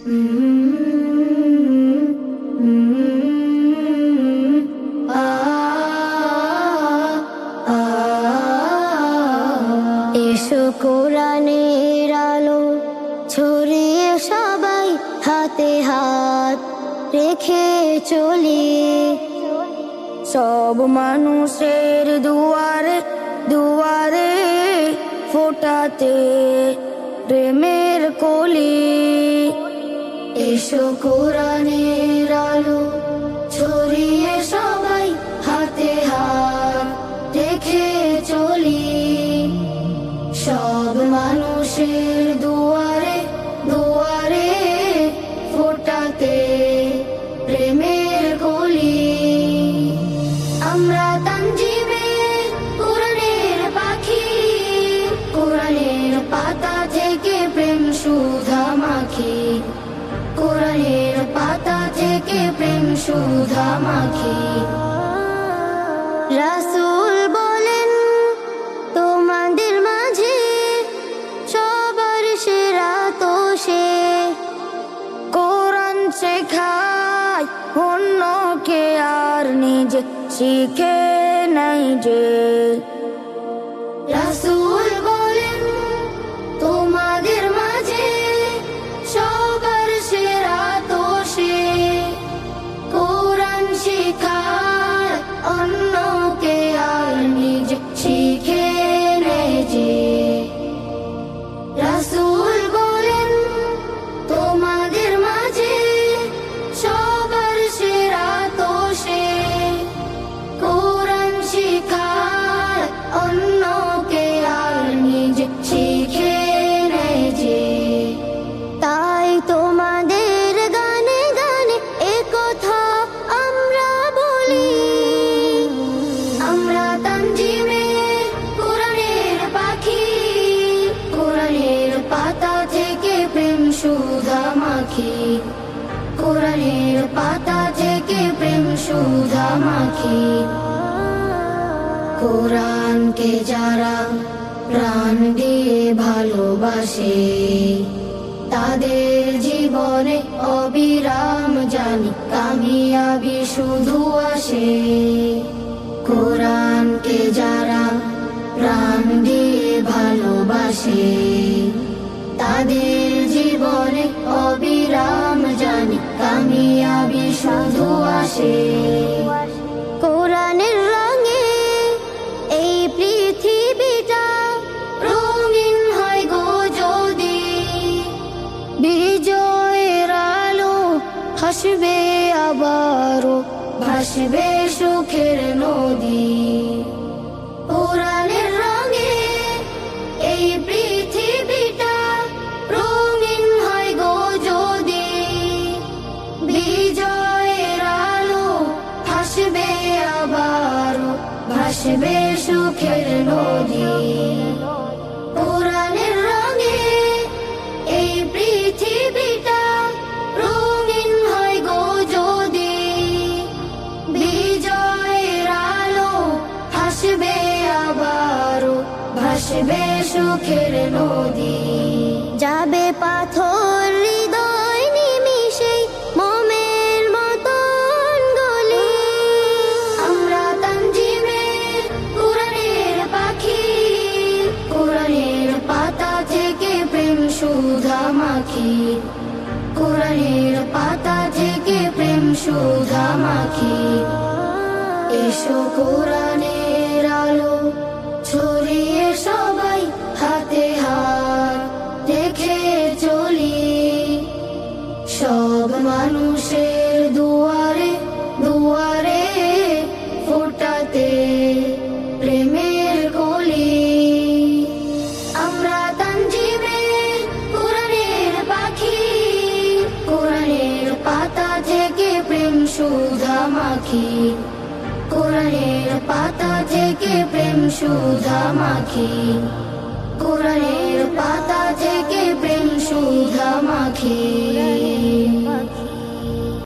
এসো কোরআনের আলো ছড়িয়ে সবাই হাতে হাত রেখে চলি, সব মানুষের দুয়ারে দুয়ারে ফোটাতে প্রেমের কলি। এসো কোরআনের আলো ছড়িয়ে সবাই হাতে হাত রেখে চলি, সব মানুষের দুয়ারে দুয়ারে ফোটাতে প্রেমের কলি। আমরা তানজিমের কোরআনের পাখি, কোরআনের পাতা থেকে প্রেম সুধা মাখি, কোরআনের পাতা থেকে প্রেম সুধা মাখি। রাসূল বলেন তোমাদের মাঝে সবার সেরা তো সে, কোরআন শেখায় অন্যকে আর নিজে শিখে নাই যে। রাসূল বলেন তোমাদের মাঝে সবার সেরা তো সে, কোরআন শেখায় অন্যকে আর নিজে শিখে নেয় যে। রাসূল বলেন তোমাদের মাঝে সবার সেরা তো সে, কোরআন শেখায় অন্যকে আর নিজে শিখে নেয় যে। তাই তোমাদের গানে গানে একথা আমরা বলি, আমরা তানজিমের কোরআনের পাখি, কোরআনের পাতা থেকে প্রেম সুধা মাখি, কোরআনের পাতা থেকে প্রেম সুধা মাখি। কোরআনকে যারা প্রাণ দিয়ে ভালোবাসে তাদের জীবনে অবিরাম জানি কামিয়াবি শুধু আসে। কোরআনকে যারা প্রাণ দিয়ে ভালোবাসে তাদের জীবনে অবিরাম জানি কামিয়াবি শুধু আসে। কোরআনের রঙে এই পৃথিবীটা রঙিন হয় গো যদি, বিজয়ের আলো হাসবে আবারও ভাসবে সুখের নদী। কোরআনের রঙে এই পৃথিবীটা রঙিন হয় গো যদি, বিজয়ের আলো হাসবে আবারও ভাসবে সুখের নদী। কোরআনের রঙে এই পৃথিবীটা রঙিন হয় গো যদি, বিজয়ের আলো হাসবে আবারও ভাসবে সুখের নদী। যাবে পাথর হৃদয় নিমিষেই মোমের মতন গলি, আমরা তানজিমের কোরআনের পাখি, কোরআনের পাতা থেকে প্রেম সুধা মাখি, কোরআনের পাতা থেকে প্রেম সুধা মাখি। এসো কোরআনের আলো ছড়িয়ে সবাই হাতে হাত রেখে চলি, সব মানুষের দুয়ারে দুয়ারে ফোটাতে প্রেমের কলি। আমরা তানজিমের কোরআনের পাখি, কোরআনের পাতা থেকে প্রেম সুধা মাখি, কোরআনের পাতা থেকে প্রেম সুধা মাখি, কোরআনের পাতা থেকে প্রেম সুধা মাখি।